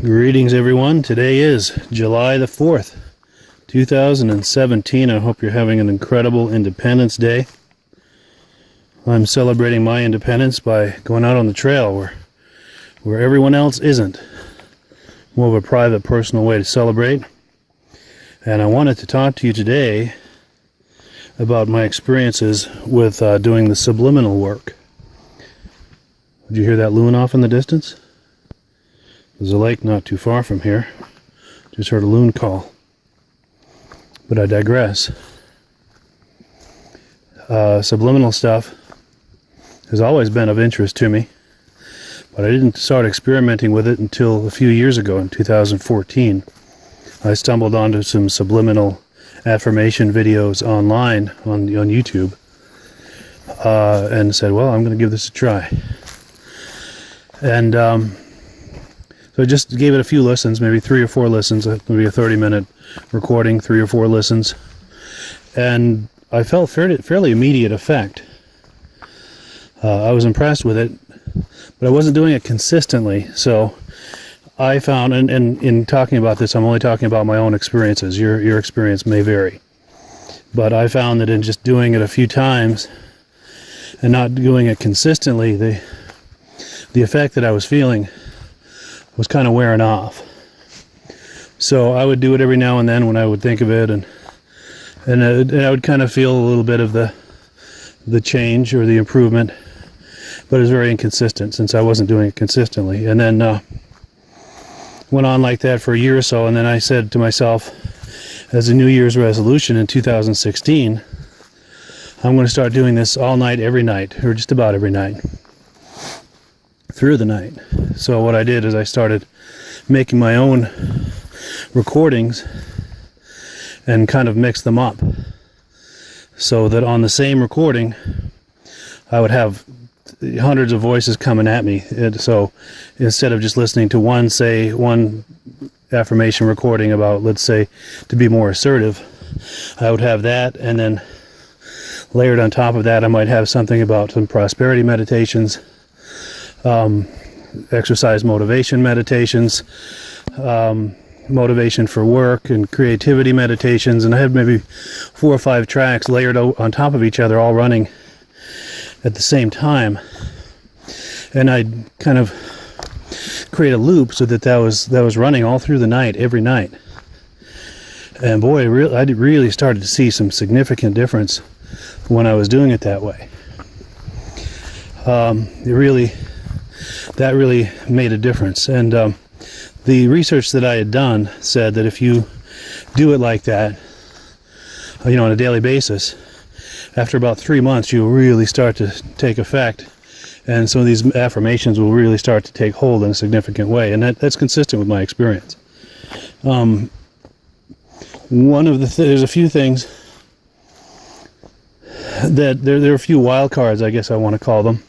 Greetings everyone. Today is July the 4th, 2017. I hope you're having an incredible Independence Day. I'm celebrating my independence by going out on the trail where everyone else isn't. More of a private, personal way to celebrate. And I wanted to talk to you today about my experiences with doing the subliminal work. Did you hear that loon off in the distance? There's a lake not too far from here. Just heard a loon call. But I digress. Subliminal stuff has always been of interest to me, but I didn't start experimenting with it until a few years ago in 2014. I stumbled onto some subliminal affirmation videos online on YouTube and said, well, I'm going to give this a try. And so I just gave it a few listens, maybe 3 or 4 listens, maybe a 30-minute recording, 3 or 4 listens, and I felt fairly immediate effect. I was impressed with it, but I wasn't doing it consistently, so I found, and in talking about this, I'm only talking about my own experiences. Your experience may vary, but I found that in just doing it a few times and not doing it consistently, the effect that I was feeling was kind of wearing off. So I would do it every now and then when I would think of it, and I would kind of feel a little bit of the change or the improvement, but it was very inconsistent since I wasn't doing it consistently. And then went on like that for a year or so, and then I said to myself, as a New Year's resolution in 2016, I'm going to start doing this all night, every night, or just about every night, through the night. So what I did is I started making my own recordings and kind of mixed them up so that on the same recording I would have hundreds of voices coming at me. So instead of just listening to one affirmation recording about, let's say, to be more assertive, I would have that, and then layered on top of that I might have something about some prosperity meditations, exercise motivation meditations, motivation for work and creativity meditations, and I had maybe 4 or 5 tracks layered on top of each other, all running at the same time. And I'd kind of create a loop so that was running all through the night, every night. And boy, I really started to see some significant difference when I was doing it that way. That really made a difference. And the research that I had done said that if you do it like that, on a daily basis, after about 3 months, you'll really start to take effect, and some of these affirmations will really start to take hold in a significant way. And that's consistent with my experience. There's a few things that there are a few wild cards, I guess I want to call them.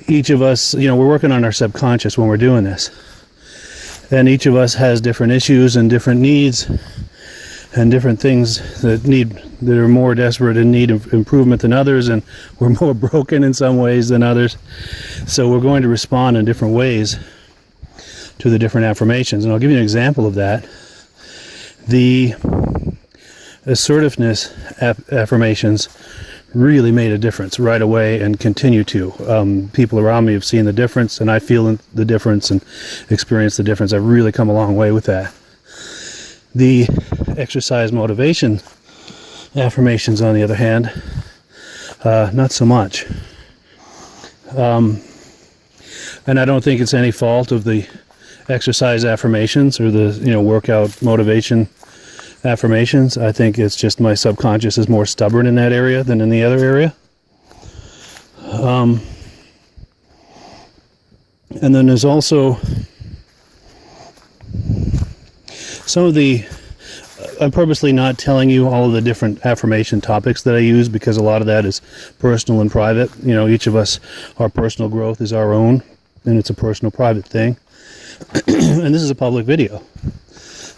Each of us, we're working on our subconscious when we're doing this, and each of us has different issues and different needs and different things that are more desperate and need improvement than others, and we're more broken in some ways than others. So we're going to respond in different ways to the different affirmations, and I'll give you an example of that. The assertiveness affirmations really made a difference right away and continue to. People around me have seen the difference, and I feel the difference and experience the difference. I've really come a long way with that. The exercise motivation affirmations, on the other hand, not so much. And I don't think it's any fault of the exercise affirmations or the workout motivation affirmations. I think it's just my subconscious is more stubborn in that area than in the other area. And then there's also some of I'm purposely not telling you all of the different affirmation topics that I use, because a lot of that is personal and private. Each of us, our personal growth is our own, and it's a personal, private thing. And this is a public video,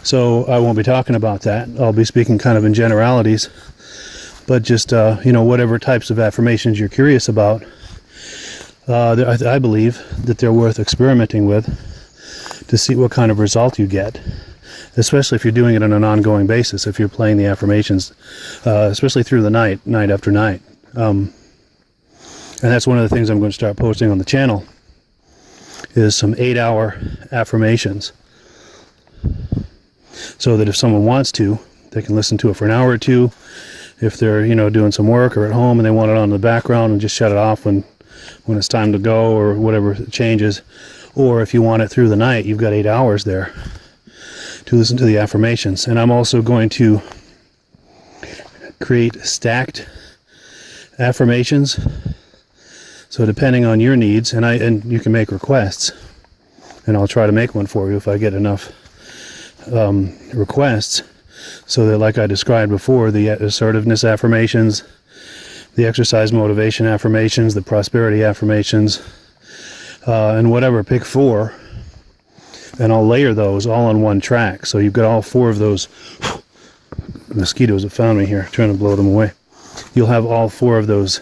so I won't be talking about that. I'll be speaking kind of in generalities, but just whatever types of affirmations you're curious about, I believe that they're worth experimenting with, to see what kind of result you get, especially if you're doing it on an ongoing basis, if you're playing the affirmations, especially through the night after night. And that's one of the things I'm going to start posting on the channel, is some 8-hour affirmations, so that if someone wants to, they can listen to it for an hour or two. If they're, doing some work or at home and they want it on in the background, and just shut it off when it's time to go or whatever changes. Or if you want it through the night, you've got 8 hours there to listen to the affirmations. And I'm also going to create stacked affirmations. So depending on your needs, and you can make requests, and I'll try to make one for you if I get enough requests, so that, like I described before, the assertiveness affirmations, the exercise motivation affirmations, the prosperity affirmations, and whatever, pick 4, and I'll layer those all on one track. So you've got all 4 of those. Mosquitoes have found me here, trying to blow them away. You'll have all 4 of those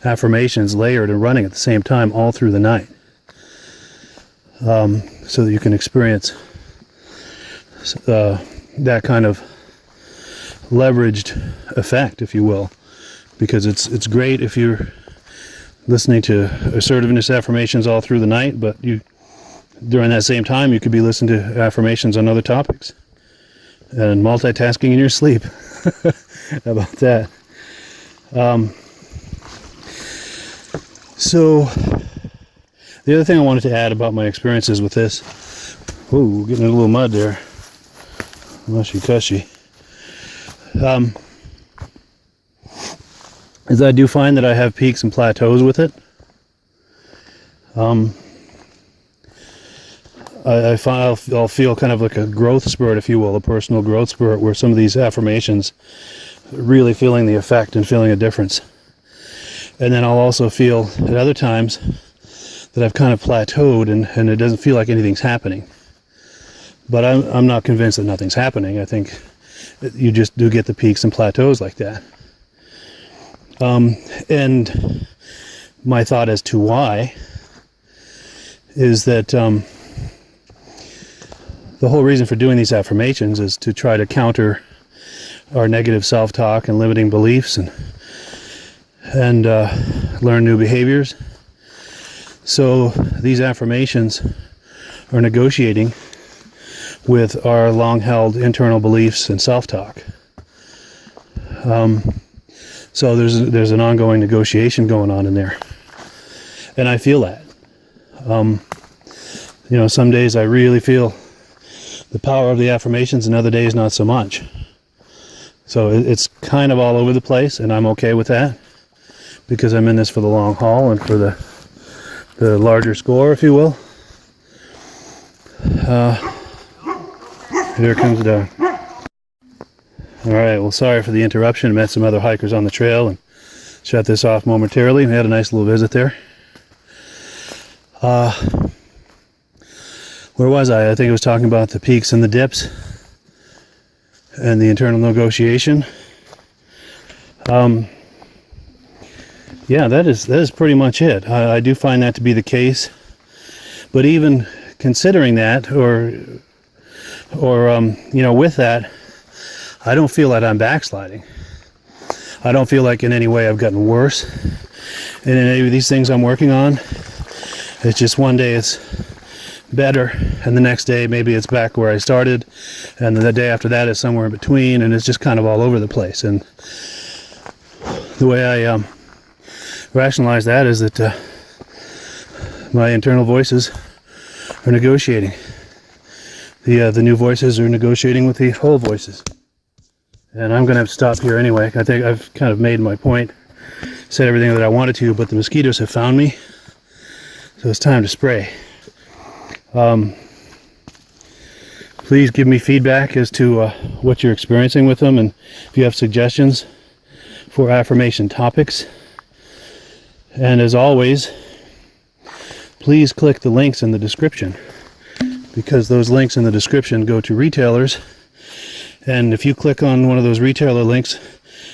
affirmations layered and running at the same time all through the night, so that you can experience that kind of leveraged effect, if you will, because it's great if you're listening to assertiveness affirmations all through the night, but during that same time you could be listening to affirmations on other topics and multitasking in your sleep. How about that? So the other thing I wanted to add about my experiences with this, getting in a little mud there, mushy cushy, is I do find that I have peaks and plateaus with it. I'll feel kind of like a growth spurt, if you will, a personal growth spurt, where some of these affirmations, really feeling the effect and feeling a difference. And then I'll also feel at other times that I've kind of plateaued and it doesn't feel like anything's happening. But I'm not convinced that nothing's happening. I think you just do get the peaks and plateaus like that. And my thought as to why is that the whole reason for doing these affirmations is to try to counter our negative self-talk and limiting beliefs, and learn new behaviors. So these affirmations are negotiating with our long-held internal beliefs and self-talk. So there's an ongoing negotiation going on in there, and I feel that. Some days I really feel the power of the affirmations, and other days not so much. So it's kind of all over the place, and I'm okay with that, because I'm in this for the long haul and for the larger score, if you will. Here comes the dog. Alright, well, sorry for the interruption. Met some other hikers on the trail and shut this off momentarily. We had a nice little visit there. Where was I? I think I was talking about the peaks and the dips and the internal negotiation. Yeah, that is pretty much it. I do find that to be the case. But even considering that, or with that, I don't feel that I'm backsliding. I don't feel like in any way I've gotten worse in any of these things I'm working on. It's just one day it's better, and the next day maybe it's back where I started, and the day after that is somewhere in between, and it's just kind of all over the place. And the way I rationalize that is that my internal voices are negotiating. The new voices are negotiating with the old voices. And I'm going to have to stop here anyway. I think I've kind of made my point, said everything that I wanted to, but the mosquitoes have found me, so it's time to spray. Please give me feedback as to what you're experiencing with them, and if you have suggestions for affirmation topics. And as always, please click the links in the description, because those links in the description go to retailers, and if you click on one of those retailer links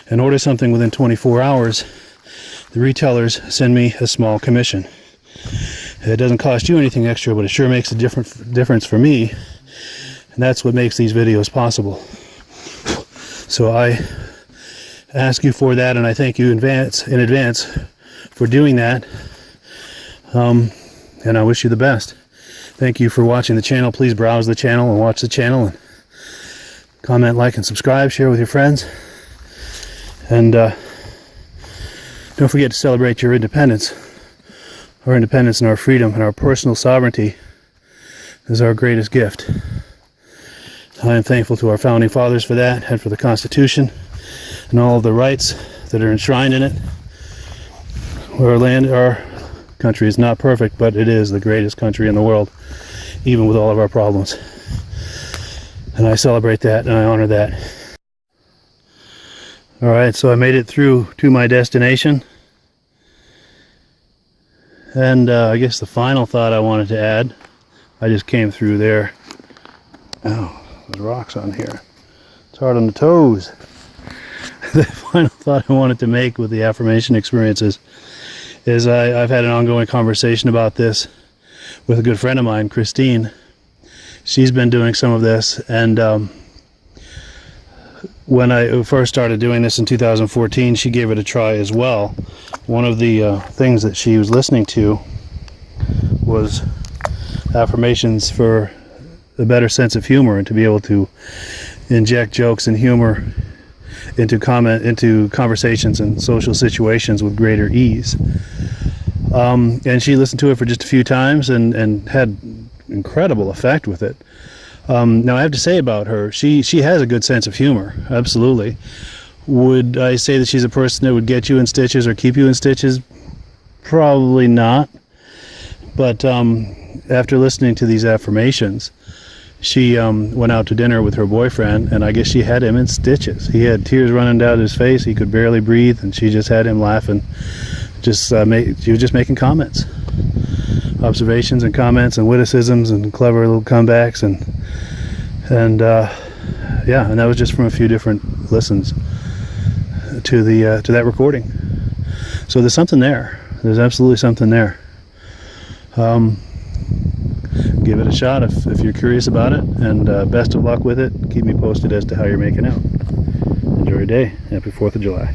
and order something within 24 hours, the retailers send me a small commission. It doesn't cost you anything extra, but it sure makes a difference for me, and that's what makes these videos possible. So I ask you for that, and I thank you in advance for doing that, and I wish you the best. Thank you for watching the channel. Please browse the channel and watch the channel, and comment, like, and subscribe. Share with your friends, and don't forget to celebrate your independence. Our independence and our freedom and our personal sovereignty is our greatest gift. I am thankful to our founding fathers for that, and for the Constitution and all of the rights that are enshrined in it. Our country is not perfect, but it is the greatest country in the world, even with all of our problems. And I celebrate that, and I honor that. Alright, so I made it through to my destination. And I guess the final thought I wanted to add, I just came through there. Oh, there's rocks on here. It's hard on the toes. The final thought I wanted to make with the affirmation experiences is I've had an ongoing conversation about this with a good friend of mine, Christine. She's been doing some of this, and when I first started doing this in 2014, she gave it a try as well. One of the things that she was listening to was affirmations for a better sense of humor, and to be able to inject jokes and humor into conversations and social situations with greater ease. And she listened to it for just a few times and had incredible effect with it. Now I have to say about her, she has a good sense of humor, absolutely. Would I say that she's a person that would get you in stitches or keep you in stitches? Probably not. But after listening to these affirmations, she went out to dinner with her boyfriend, and I guess she had him in stitches. He had tears running down his face, he could barely breathe, and she just had him laughing. She was just making comments, observations and comments and witticisms and clever little comebacks, and yeah, and that was just from a few different listens to that recording. So there's something there. There's absolutely something there. Give it a shot if you're curious about it, and best of luck with it. Keep me posted as to how you're making out. Enjoy your day. Happy 4th of July.